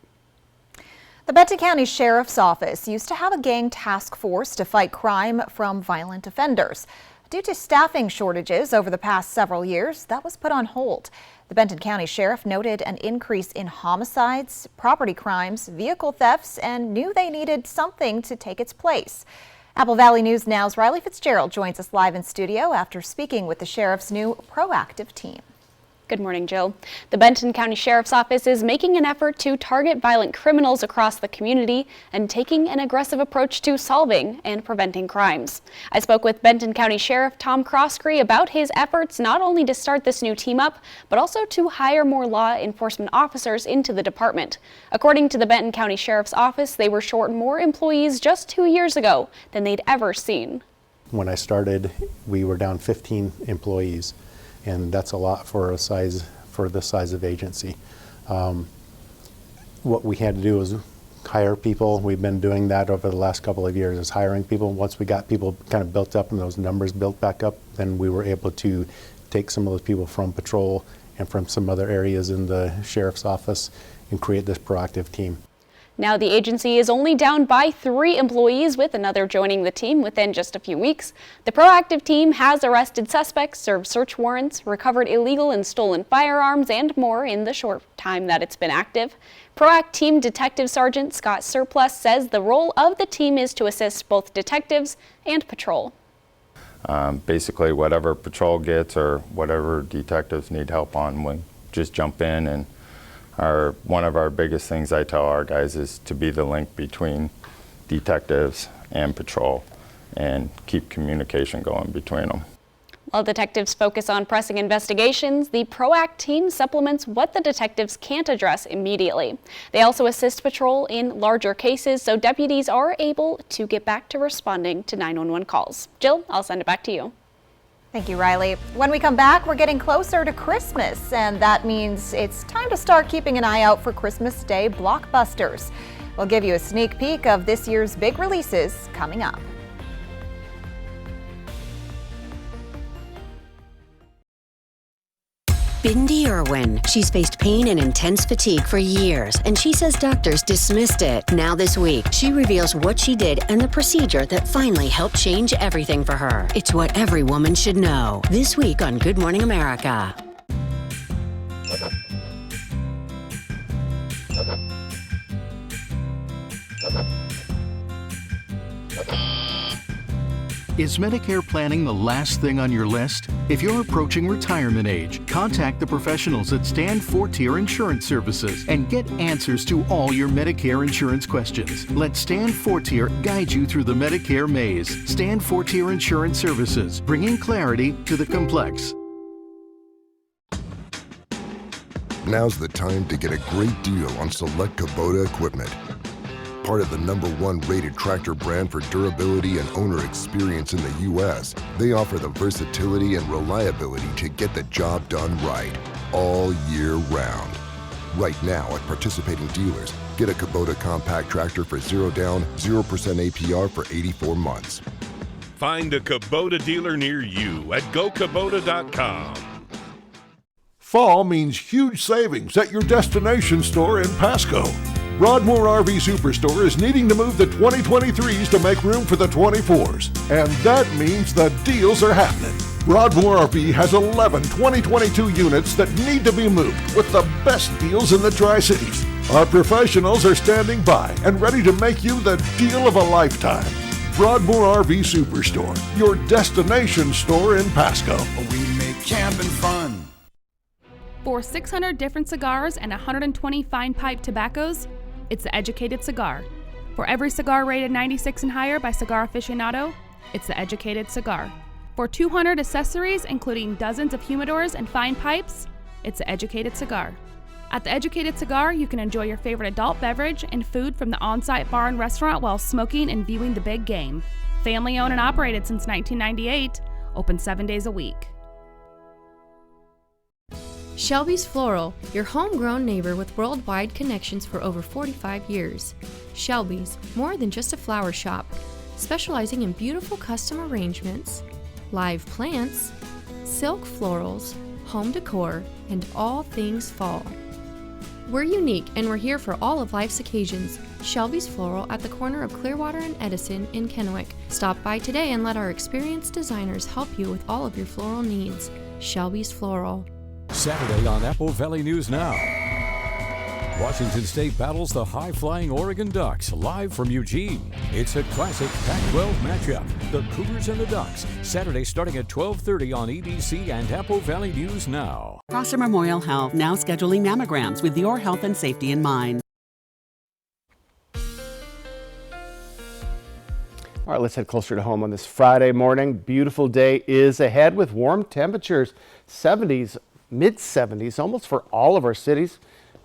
The Benton County Sheriff's Office used to have a gang task force to fight crime from violent offenders. Due to staffing shortages over the past several years, that was put on hold. The Benton County Sheriff noted an increase in homicides, property crimes, vehicle thefts, and knew they needed something to take its place. Apple Valley News Now's Riley Fitzgerald joins us live in studio after speaking with the Sheriff's new proactive team. Good morning, Jill. The Benton County Sheriff's Office is making an effort to target violent criminals across the community and taking an aggressive approach to solving and preventing crimes. I spoke with Benton County Sheriff Tom Croskery about his efforts not only to start this new team up, but also to hire more law enforcement officers into the department. According to the Benton County Sheriff's Office, they were short more employees just 2 years ago than they'd ever seen. When I started, we were down 15 employees. And that's a lot for the size of agency. What we had to do was hire people. We've been doing that over the last couple of years, is hiring people. Once we got people kind of built up and those numbers built back up, then we were able to take some of those people from patrol and from some other areas in the sheriff's office and create this proactive team. Now the agency is only down by 3 employees, with another joining the team within just a few weeks. The proactive team has arrested suspects, served search warrants, recovered illegal and stolen firearms, and more in the short time that it's been active. PROACT Team Detective Sergeant Scott Surplus says the role of the team is to assist both detectives and patrol. Basically, whatever patrol gets or whatever detectives need help on, we just jump in. And one of our biggest things I tell our guys is to be the link between detectives and patrol and keep communication going between them. While detectives focus on pressing investigations, the PROACT team supplements what the detectives can't address immediately. They also assist patrol in larger cases, so deputies are able to get back to responding to 911 calls. Jill, I'll send it back to you. Thank you, Riley. When we come back, we're getting closer to Christmas, and that means it's time to start keeping an eye out for Christmas Day blockbusters. We'll give you a sneak peek of this year's big releases coming up. Bindi Irwin. She's faced pain and intense fatigue for years, and she says doctors dismissed it. Now this week, she reveals what she did and the procedure that finally helped change everything for her. It's what every woman should know. This week on Good Morning America. Is Medicare planning the last thing on your list? If you're approaching retirement age, contact the professionals at Stand Fortier Insurance Services and get answers to all your Medicare insurance questions. Let Stand Fortier guide you through the Medicare maze. Stand Fortier Insurance Services, bringing clarity to the complex. Now's the time to get a great deal on select Kubota equipment. Part of the #1 rated tractor brand for durability and owner experience in the U.S., they offer the versatility and reliability to get the job done right, all year round. Right now at participating dealers, get a Kubota compact tractor for 0 down, 0% APR for 84 months. Find a Kubota dealer near you at gokubota.com. Fall means huge savings at your destination store in Pasco. Broadmoor RV Superstore is needing to move the 2023s to make room for the 24s. And that means the deals are happening. Broadmoor RV has 11 2022 units that need to be moved with the best deals in the Tri-Cities. Our professionals are standing by and ready to make you the deal of a lifetime. Broadmoor RV Superstore, your destination store in Pasco. We make camping fun. For 600 different cigars and 120 fine pipe tobaccos, it's The Educated Cigar. For every cigar rated 96 and higher by Cigar Aficionado, it's The Educated Cigar. For 200 accessories, including dozens of humidors and fine pipes, it's The Educated Cigar. At The Educated Cigar, you can enjoy your favorite adult beverage and food from the on-site bar and restaurant while smoking and viewing the big game. Family owned and operated since 1998, open 7 days a week. Shelby's Floral, your homegrown neighbor with worldwide connections for over 45 years. Shelby's, more than just a flower shop, specializing in beautiful custom arrangements, live plants, silk florals, home decor, and all things fall. We're unique and we're here for all of life's occasions. Shelby's Floral at the corner of Clearwater and Edison in Kennewick. Stop by today and let our experienced designers help you with all of your floral needs. Shelby's Floral. Saturday on Apple Valley News Now. Washington State battles the high-flying Oregon Ducks live from Eugene. It's a classic Pac-12 matchup. The Cougars and the Ducks. Saturday starting at 12:30 on ABC and Apple Valley News Now. Prosser Memorial Health now scheduling mammograms with your health and safety in mind. All right, let's head closer to home on this Friday morning. Beautiful day is ahead with warm temperatures, 70s, mid-70s, almost for all of our cities.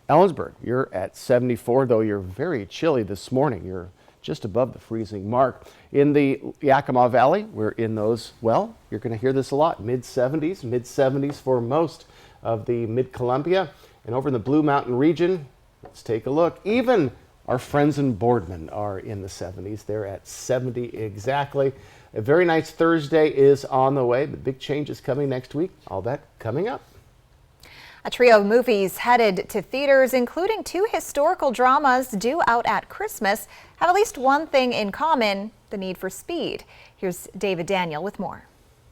Ellensburg, you're at 74, though you're very chilly this morning. You're just above the freezing mark. In the Yakima Valley, we're in those, well, you're going to hear this a lot, mid-70s for most of the Mid-Columbia. And over in the Blue Mountain region, let's take a look. Even our friends in Boardman are in the 70s. They're at 70 exactly. A very nice Thursday is on the way, but big changes coming next week. All that coming up. A trio of movies headed to theaters, including 2 historical dramas due out at Christmas, have at least one thing in common: the need for speed. Here's David Daniel with more.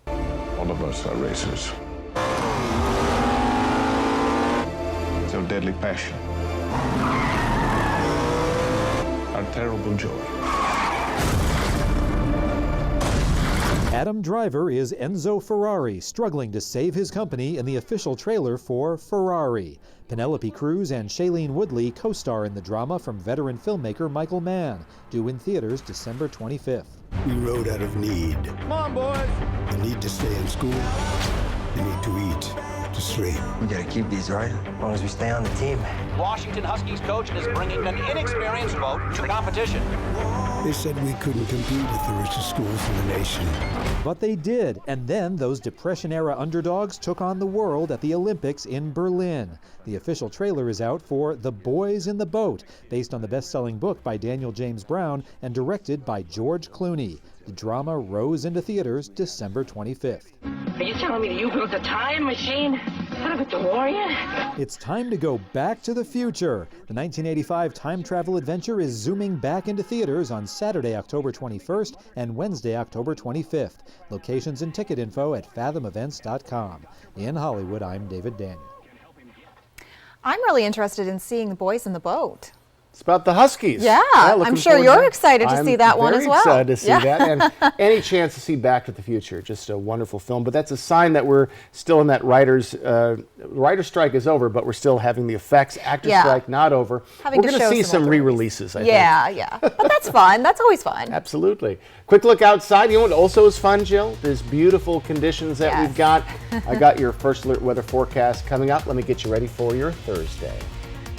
All of us are racers. It's our deadly passion. Our terrible joy. Adam Driver is Enzo Ferrari, struggling to save his company in the official trailer for Ferrari. Penelope Cruz and Shailene Woodley co-star in the drama from veteran filmmaker Michael Mann, due in theaters December 25th. We rode out of need. Come on, boys! The need to stay in school, the need to eat, to sleep. We gotta keep these right, as long as we stay on the team. Washington Huskies coach is bringing an inexperienced boat to competition. They said we couldn't compete at the richest schools in the nation. But they did, and then those Depression-era underdogs took on the world at the Olympics in Berlin. The official trailer is out for The Boys in the Boat, based on the best-selling book by Daniel James Brown and directed by George Clooney. The drama rose into theaters December 25th. Are you telling me that you built a time machine? Out of a DeLorean? It's time to go back to the future. The 1985 time travel adventure is zooming back into theaters on Saturday, October 21st and Wednesday, October 25th. Locations and ticket info at fathomevents.com. In Hollywood, I'm David Daniel. I'm really interested in seeing The Boys in the Boat. It's about the Huskies. Yeah, I'm sure you're excited to see that one as well. I'm very excited to see that, and any chance to see Back to the Future. Just a wonderful film, but that's a sign that we're still in that writer's strike is over, but we're still having the effects. Actor strike not over. We're going to see some re-releases, I think. Yeah, but that's fun. That's always fun. Absolutely. Quick look outside. You know what also is fun, Jill? There's beautiful conditions that we've got. I got your first alert weather forecast coming up. Let me get you ready for your Thursday.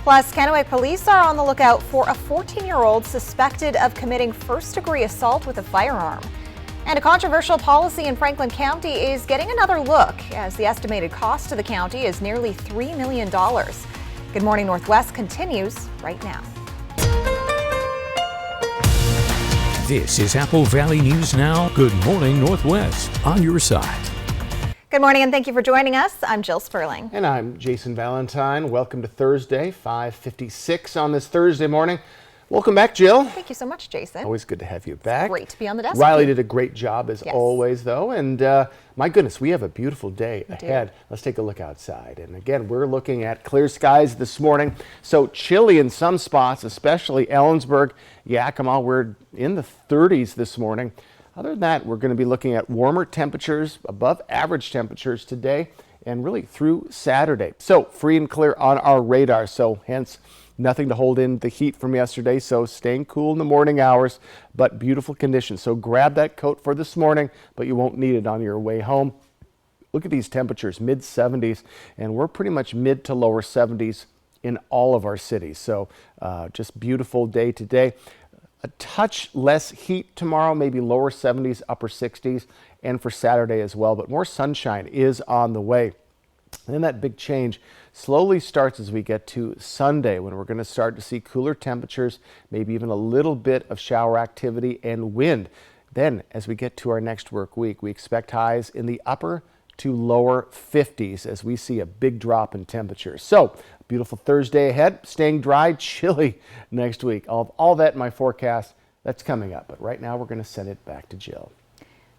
Plus, Kennewick police are on the lookout for a 14-year-old suspected of committing first-degree assault with a firearm. And a controversial policy in Franklin County is getting another look, as the estimated cost to the county is nearly $3 million. Good Morning Northwest continues right now. This is Apple Valley News Now. Good Morning Northwest, on your side. Good morning and thank you for joining us. I'm Jill Sperling. And I'm Jason Valentine. Welcome to Thursday, 5:56 on this Thursday morning. Welcome back, Jill. Thank you so much, Jason. Always good to have you back. Great to be on the desk. Riley did a great job as always, though. And my goodness, we have a beautiful day ahead. Let's take a look outside. And again, we're looking at clear skies this morning. So chilly in some spots, especially Ellensburg, Yakima. We're in the 30s this morning. Other than that, we're going to be looking at warmer temperatures, above average temperatures today, and really through Saturday. So free and clear on our radar, so hence nothing to hold in the heat from yesterday. So staying cool in the morning hours, but beautiful conditions. So grab that coat for this morning, but you won't need it on your way home. Look at these temperatures, mid 70s, and we're pretty much mid to lower 70s in all of our cities. So just beautiful day today. A touch less heat tomorrow, maybe lower 70s, upper 60s, and for Saturday as well. But more sunshine is on the way. And then that big change slowly starts as we get to Sunday, when we're going to start to see cooler temperatures, maybe even a little bit of shower activity and wind. Then as we get to our next work week, we expect highs in the upper to lower 50s as we see a big drop in temperatures. So beautiful Thursday ahead, staying dry, chilly next week. All that in my forecast, that's coming up. But right now we're going to send it back to Jill.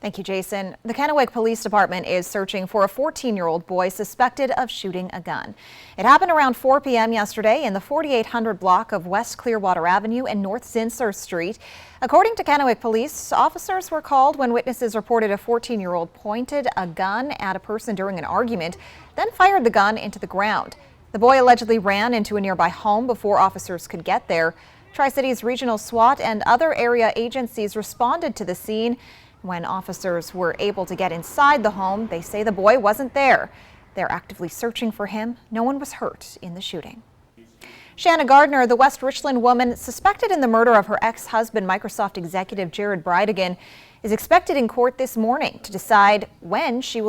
Thank you, Jason. The Kennewick Police Department is searching for a 14-year-old boy suspected of shooting a gun. It happened around 4 p.m. yesterday in the 4800 block of West Clearwater Avenue and North Zinsser Street. According to Kennewick Police, officers were called when witnesses reported a 14-year-old pointed a gun at a person during an argument, then fired the gun into the ground. The boy allegedly ran into a nearby home before officers could get there. Tri-Cities Regional SWAT and other area agencies responded to the scene. When officers were able to get inside the home, they say the boy wasn't there. They're actively searching for him. No one was hurt in the shooting. Shanna Gardner, the West Richland woman suspected in the murder of her ex-husband, Microsoft executive Jared Bridegan, is expected in court this morning to decide when she will